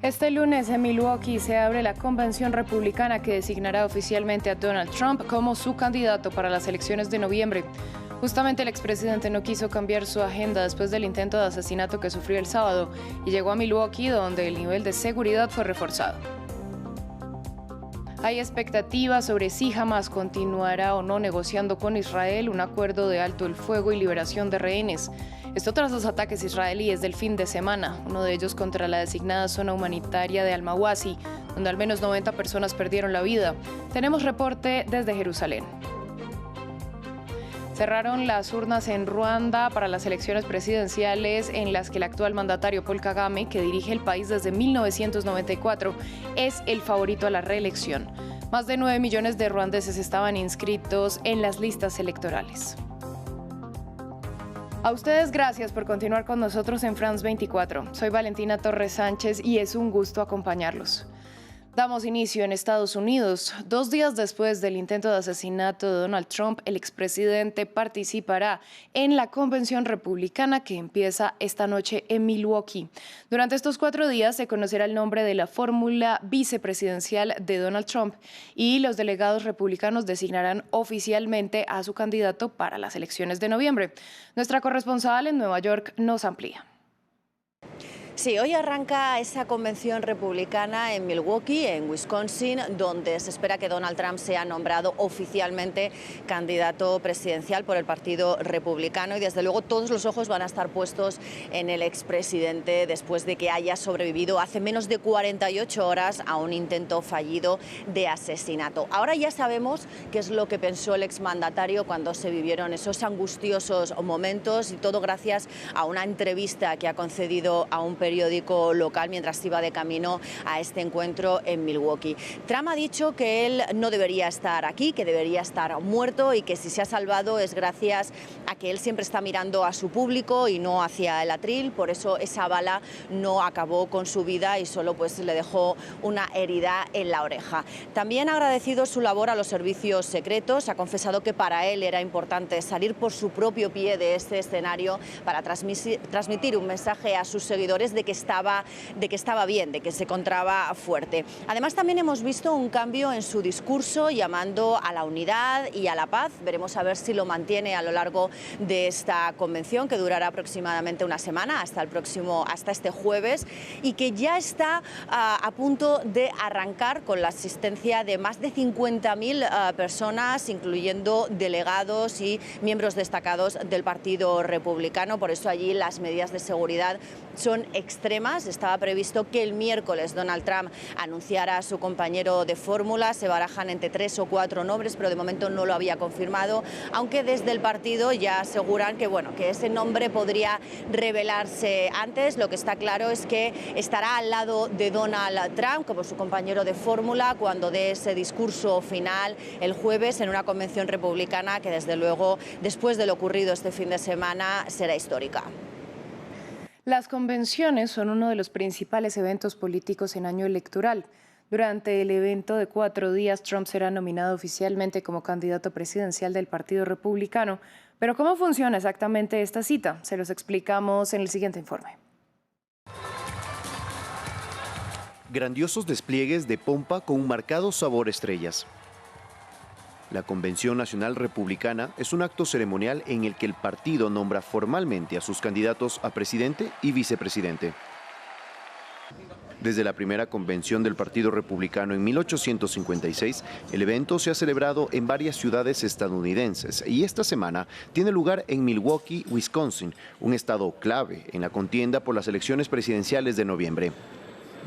Este lunes en Milwaukee se abre la convención republicana que designará oficialmente a Donald Trump como su candidato para las elecciones de noviembre. Justamente el expresidente no quiso cambiar su agenda después del intento de asesinato que sufrió el sábado y llegó a Milwaukee, donde el nivel de seguridad fue reforzado. Hay expectativas sobre si Hamas continuará o no negociando con Israel un acuerdo de alto el fuego y liberación de rehenes. Esto tras los ataques israelíes del fin de semana, uno de ellos contra la designada zona humanitaria de Al-Mawasi, donde al menos 90 personas perdieron la vida. Tenemos reporte desde Jerusalén. Cerraron las urnas en Ruanda para las elecciones presidenciales en las que el actual mandatario Paul Kagame, que dirige el país desde 1994, es el favorito a la reelección. Más de 9 millones de ruandeses estaban inscritos en las listas electorales. A ustedes gracias por continuar con nosotros en France 24. Soy Valentina Torres Sánchez y es un gusto acompañarlos. Damos inicio en Estados Unidos. 2 días después del intento de asesinato de Donald Trump, el expresidente participará en la convención republicana que empieza esta noche en Milwaukee. Durante estos 4 días se conocerá el nombre de la fórmula vicepresidencial de Donald Trump y los delegados republicanos designarán oficialmente a su candidato para las elecciones de noviembre. Nuestra corresponsal en Nueva York nos amplía. Sí, hoy arranca esa convención republicana en Milwaukee, en Wisconsin, donde se espera que Donald Trump sea nombrado oficialmente candidato presidencial por el Partido Republicano y desde luego todos los ojos van a estar puestos en el expresidente después de que haya sobrevivido hace menos de 48 horas a un intento fallido de asesinato. Ahora ya sabemos qué es lo que pensó el exmandatario cuando se vivieron esos angustiosos momentos y todo gracias a una entrevista que ha concedido a un periódico local mientras iba de camino a este encuentro en Milwaukee. Trump ha dicho que él no debería estar aquí, que debería estar muerto y que si se ha salvado es gracias a que él siempre está mirando a su público y no hacia el atril, por eso esa bala no acabó con su vida y solo pues le dejó una herida en la oreja. También ha agradecido su labor a los servicios secretos, ha confesado que para él era importante salir por su propio pie de este escenario para transmitir un mensaje a sus seguidores de que estaba bien, de que se encontraba fuerte. Además, también hemos visto un cambio en su discurso llamando a la unidad y a la paz. Veremos a ver si lo mantiene a lo largo de esta convención, que durará aproximadamente una semana, hasta este jueves, y que ya está a punto de arrancar con la asistencia de más de 50.000 personas, incluyendo delegados y miembros destacados del Partido Republicano. Por eso allí las medidas de seguridad son extremas. Estaba previsto que el miércoles Donald Trump anunciara a su compañero de fórmula. Se barajan entre 3 o 4 nombres, pero de momento no lo había confirmado, aunque desde el partido ya aseguran que ese nombre podría revelarse antes. Lo que está claro es que estará al lado de Donald Trump como su compañero de fórmula cuando dé ese discurso final el jueves en una convención republicana que desde luego, después de lo ocurrido este fin de semana, será histórica. Las convenciones son uno de los principales eventos políticos en año electoral. Durante el evento de 4 días, Trump será nominado oficialmente como candidato presidencial del Partido Republicano. Pero ¿cómo funciona exactamente esta cita? Se los explicamos en el siguiente informe. Grandiosos despliegues de pompa con un marcado sabor estrellas. La Convención Nacional Republicana es un acto ceremonial en el que el partido nombra formalmente a sus candidatos a presidente y vicepresidente. Desde la primera convención del Partido Republicano en 1856, el evento se ha celebrado en varias ciudades estadounidenses y esta semana tiene lugar en Milwaukee, Wisconsin, un estado clave en la contienda por las elecciones presidenciales de noviembre.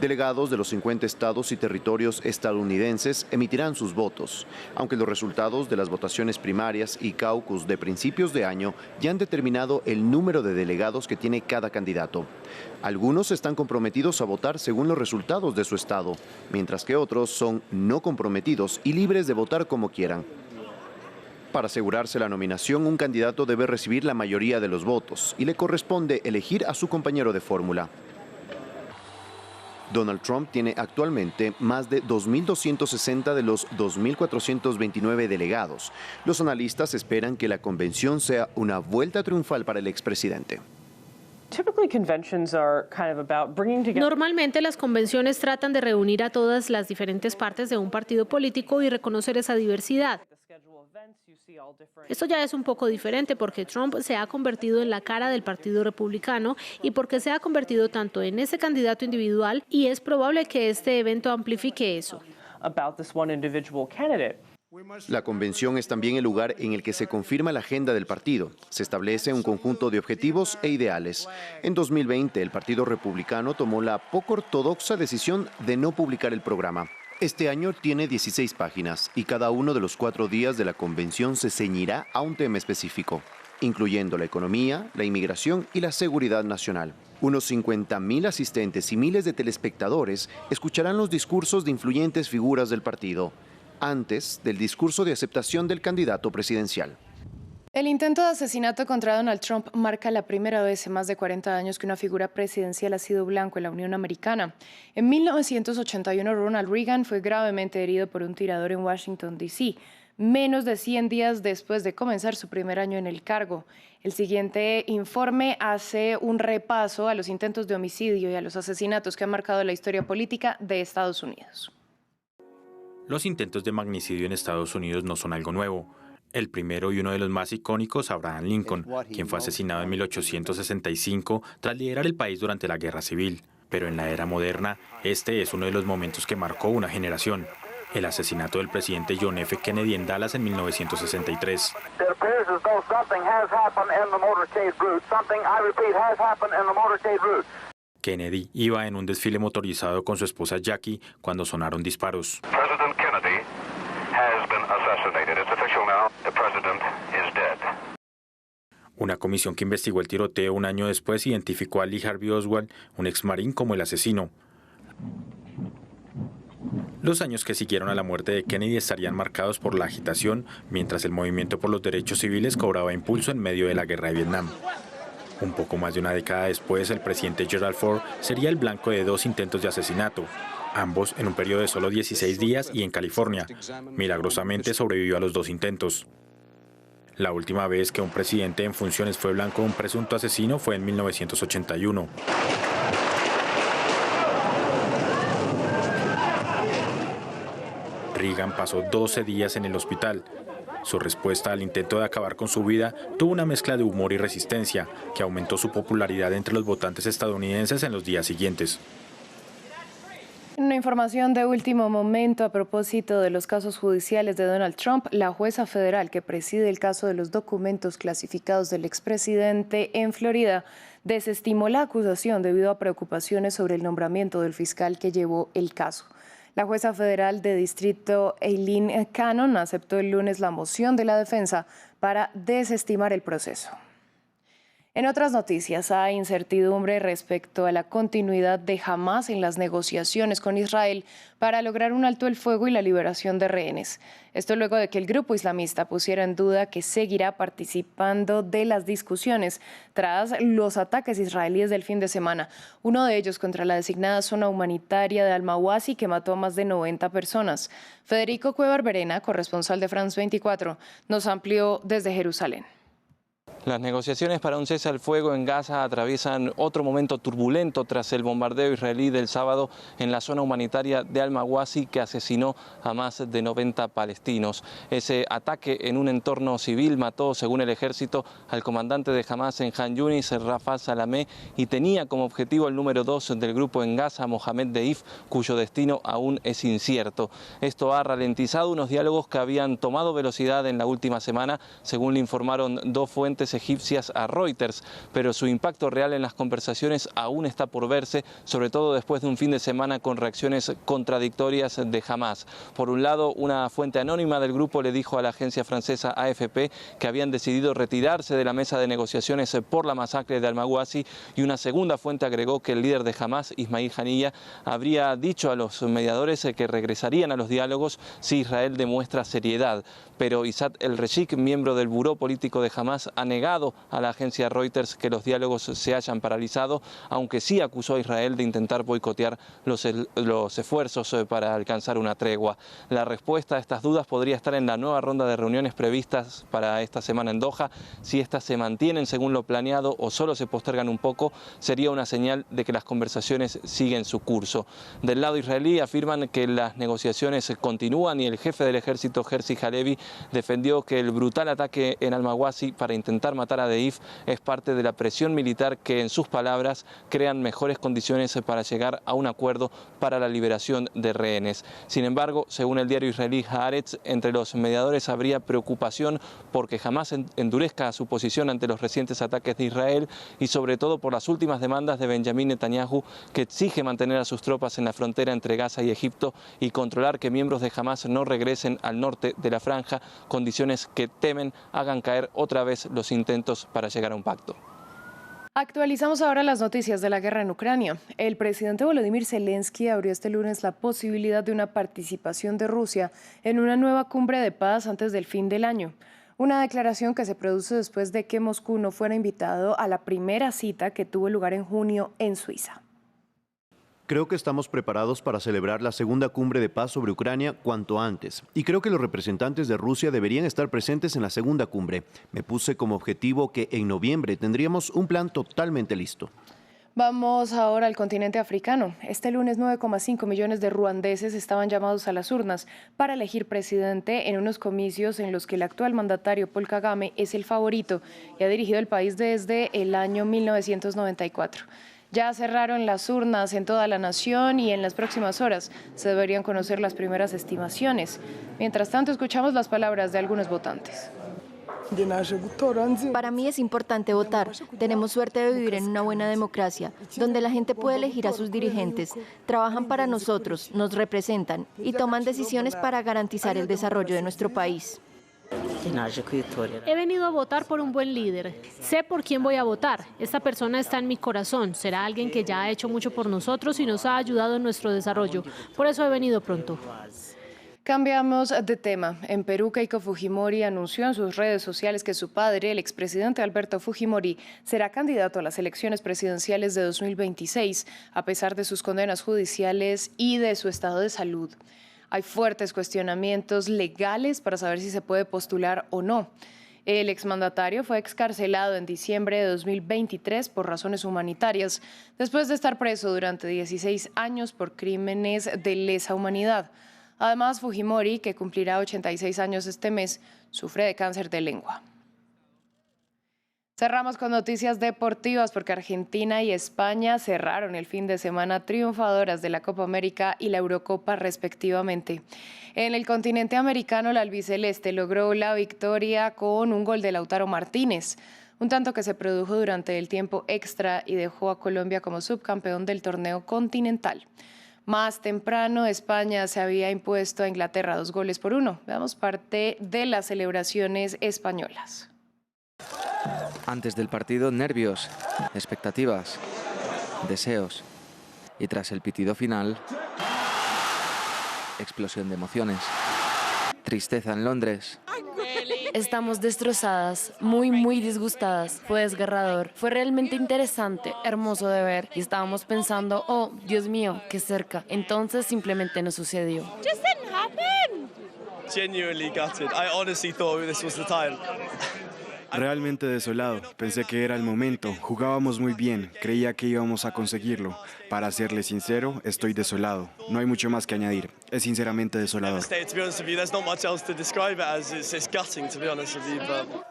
Delegados de los 50 estados y territorios estadounidenses emitirán sus votos, aunque los resultados de las votaciones primarias y caucus de principios de año ya han determinado el número de delegados que tiene cada candidato. Algunos están comprometidos a votar según los resultados de su estado, mientras que otros son no comprometidos y libres de votar como quieran. Para asegurarse la nominación, un candidato debe recibir la mayoría de los votos y le corresponde elegir a su compañero de fórmula. Donald Trump tiene actualmente más de 2.260 de los 2.429 delegados. Los analistas esperan que la convención sea una vuelta triunfal para el expresidente. Normalmente las convenciones tratan de reunir a todas las diferentes partes de un partido político y reconocer esa diversidad. Esto ya es un poco diferente porque Trump se ha convertido en la cara del Partido Republicano y porque se ha convertido tanto en ese candidato individual, y es probable que este evento amplifique eso. La convención es también el lugar en el que se confirma la agenda del partido. Se establece un conjunto de objetivos e ideales. En 2020, el Partido Republicano tomó la poco ortodoxa decisión de no publicar el programa. Este año tiene 16 páginas y cada uno de los 4 días de la convención se ceñirá a un tema específico, incluyendo la economía, la inmigración y la seguridad nacional. Unos 50.000 asistentes y miles de telespectadores escucharán los discursos de influyentes figuras del partido, antes del discurso de aceptación del candidato presidencial. El intento de asesinato contra Donald Trump marca la primera vez en más de 40 años que una figura presidencial ha sido blanco en la Unión Americana. En 1981, Ronald Reagan fue gravemente herido por un tirador en Washington, D.C., menos de 100 días después de comenzar su primer año en el cargo. El siguiente informe hace un repaso a los intentos de homicidio y a los asesinatos que han marcado la historia política de Estados Unidos. Los intentos de magnicidio en Estados Unidos no son algo nuevo. El primero y uno de los más icónicos, Abraham Lincoln, quien fue asesinado en 1865 tras liderar el país durante la Guerra Civil. Pero en la era moderna, este es uno de los momentos que marcó una generación. El asesinato del presidente John F. Kennedy en Dallas en 1963. Kennedy iba en un desfile motorizado con su esposa Jackie cuando sonaron disparos. President Kennedy has been assassinated. It's official now. The president is dead. Una comisión que investigó el tiroteo un año después identificó a Lee Harvey Oswald, un exmarín, como el asesino. Los años que siguieron a la muerte de Kennedy estarían marcados por la agitación, mientras el movimiento por los derechos civiles cobraba impulso en medio de la guerra de Vietnam. Un poco más de una década después, el presidente Gerald Ford sería el blanco de 2 intentos de asesinato, ambos en un periodo de solo 16 días y en California. Milagrosamente sobrevivió a los 2 intentos. La última vez que un presidente en funciones fue blanco de un presunto asesino fue en 1981. Reagan pasó 12 días en el hospital. Su respuesta al intento de acabar con su vida tuvo una mezcla de humor y resistencia, que aumentó su popularidad entre los votantes estadounidenses en los días siguientes. Una información de último momento a propósito de los casos judiciales de Donald Trump. La jueza federal que preside el caso de los documentos clasificados del expresidente en Florida desestimó la acusación debido a preocupaciones sobre el nombramiento del fiscal que llevó el caso. La jueza federal de distrito Eileen Cannon aceptó el lunes la moción de la defensa para desestimar el proceso. En otras noticias, hay incertidumbre respecto a la continuidad de Hamás en las negociaciones con Israel para lograr un alto el fuego y la liberación de rehenes. Esto luego de que el grupo islamista pusiera en duda que seguirá participando de las discusiones tras los ataques israelíes del fin de semana, uno de ellos contra la designada zona humanitaria de Al-Mawasi, que mató a más de 90 personas. Federico Cuellar Verena, corresponsal de France 24, nos amplió desde Jerusalén. Las negociaciones para un cese al fuego en Gaza atraviesan otro momento turbulento tras el bombardeo israelí del sábado en la zona humanitaria de Al-Mawasi, que asesinó a más de 90 palestinos. Ese ataque en un entorno civil mató, según el ejército, al comandante de Hamás en Han Yunis, Rafah Salamé, y tenía como objetivo el número 2 del grupo en Gaza, Mohamed Deif, cuyo destino aún es incierto. Esto ha ralentizado unos diálogos que habían tomado velocidad en la última semana, según le informaron 2 fuentes egipcias a Reuters, pero su impacto real en las conversaciones aún está por verse, sobre todo después de un fin de semana con reacciones contradictorias de Hamás. Por un lado, una fuente anónima del grupo le dijo a la agencia francesa AFP que habían decidido retirarse de la mesa de negociaciones por la masacre de Al-Mawasi, y una segunda fuente agregó que el líder de Hamás, Ismail Haniyeh, habría dicho a los mediadores que regresarían a los diálogos si Israel demuestra seriedad. Pero Issad el-Reshik, miembro del buró político de Hamás, ha negado negado a la agencia Reuters que los diálogos se hayan paralizado, aunque sí acusó a Israel de intentar boicotear los esfuerzos para alcanzar una tregua. La respuesta a estas dudas podría estar en la nueva ronda de reuniones previstas para esta semana en Doha. Si estas se mantienen según lo planeado o solo se postergan un poco, sería una señal de que las conversaciones siguen su curso. Del lado israelí afirman que las negociaciones continúan y el jefe del ejército, Herzi Halevi, defendió que el brutal ataque en Al-Mawasi para intentar matar a Deif es parte de la presión militar que, en sus palabras, crean mejores condiciones para llegar a un acuerdo para la liberación de rehenes. Sin embargo, según el diario israelí Haaretz, entre los mediadores habría preocupación porque jamás endurezca su posición ante los recientes ataques de Israel y sobre todo por las últimas demandas de Benjamín Netanyahu, que exige mantener a sus tropas en la frontera entre Gaza y Egipto y controlar que miembros de Hamás no regresen al norte de la franja, condiciones que temen hagan caer otra vez los intentos para llegar a un pacto. Actualizamos ahora las noticias de la guerra en Ucrania. El presidente Volodymyr Zelensky abrió este lunes la posibilidad de una participación de Rusia en una nueva cumbre de paz antes del fin del año. Una declaración que se produce después de que Moscú no fuera invitado a la primera cita que tuvo lugar en junio en Suiza. Creo que estamos preparados para celebrar la segunda cumbre de paz sobre Ucrania cuanto antes. Y creo que los representantes de Rusia deberían estar presentes en la segunda cumbre. Me puse como objetivo que en noviembre tendríamos un plan totalmente listo. Vamos ahora al continente africano. Este lunes 9,5 millones de ruandeses estaban llamados a las urnas para elegir presidente en unos comicios en los que el actual mandatario Paul Kagame es el favorito y ha dirigido el país desde el año 1994. Ya cerraron las urnas en toda la nación y en las próximas horas se deberían conocer las primeras estimaciones. Mientras tanto, escuchamos las palabras de algunos votantes. Para mí es importante votar. Tenemos suerte de vivir en una buena democracia, donde la gente puede elegir a sus dirigentes, trabajan para nosotros, nos representan y toman decisiones para garantizar el desarrollo de nuestro país. He venido a votar por un buen líder. Sé por quién voy a votar. Esta persona está en mi corazón. Será alguien que ya ha hecho mucho por nosotros y nos ha ayudado en nuestro desarrollo. Por eso he venido pronto. Cambiamos de tema. En Perú, Keiko Fujimori anunció en sus redes sociales que su padre, el expresidente Alberto Fujimori, será candidato a las elecciones presidenciales de 2026, a pesar de sus condenas judiciales y de su estado de salud. Hay fuertes cuestionamientos legales para saber si se puede postular o no. El exmandatario fue excarcelado en diciembre de 2023 por razones humanitarias, después de estar preso durante 16 años por crímenes de lesa humanidad. Además, Fujimori, que cumplirá 86 años este mes, sufre de cáncer de lengua. Cerramos con noticias deportivas porque Argentina y España cerraron el fin de semana triunfadoras de la Copa América y la Eurocopa respectivamente. En el continente americano, la albiceleste logró la victoria con un gol de Lautaro Martínez, un tanto que se produjo durante el tiempo extra y dejó a Colombia como subcampeón del torneo continental. Más temprano, España se había impuesto a Inglaterra 2-1. Veamos parte de las celebraciones españolas. Antes del partido, nervios, expectativas, deseos. Y tras el pitido final, explosión de emociones. Tristeza en Londres. Estamos destrozadas, muy disgustadas. Fue desgarrador. Fue realmente interesante, hermoso de ver. Y estábamos pensando, oh, Dios mío, qué cerca. Entonces simplemente no sucedió. Just didn't happen. Genuinely gutted. I honestly thought this was the time. Realmente desolado. Pensé que era el momento. Jugábamos muy bien. Creía que íbamos a conseguirlo. Para serle sincero, estoy desolado. No hay mucho más que añadir. Es sinceramente desolador.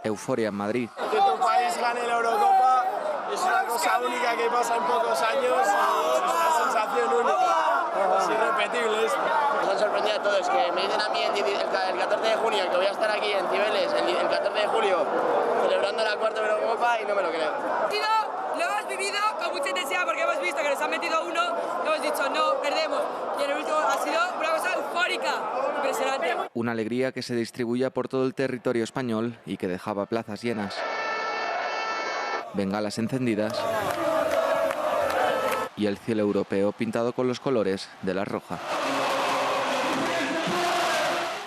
Euforia en Madrid. Que tu país gane la Eurocopa es una cosa única que pasa en pocos años y es una sensación única. Es irrepetible esto. Nos han sorprendido a todos, que me dicen a mí el 14 de junio que voy a estar aquí en Cibeles, el 14 de julio, celebrando la cuarta Eurocopa y no me lo creo. Lo hemos vivido con mucha intensidad porque hemos visto que nos han metido uno, hemos dicho no, perdemos. Y en el último ha sido una cosa eufórica, impresionante. Una alegría que se distribuía por todo el territorio español y que dejaba plazas llenas. Bengalas encendidas y el cielo europeo pintado con los colores de la roja.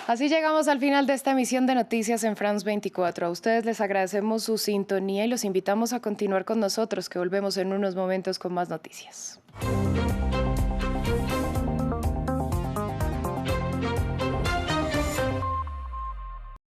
Así llegamos al final de esta emisión de Noticias en France 24. A ustedes les agradecemos su sintonía y los invitamos a continuar con nosotros, que volvemos en unos momentos con más noticias.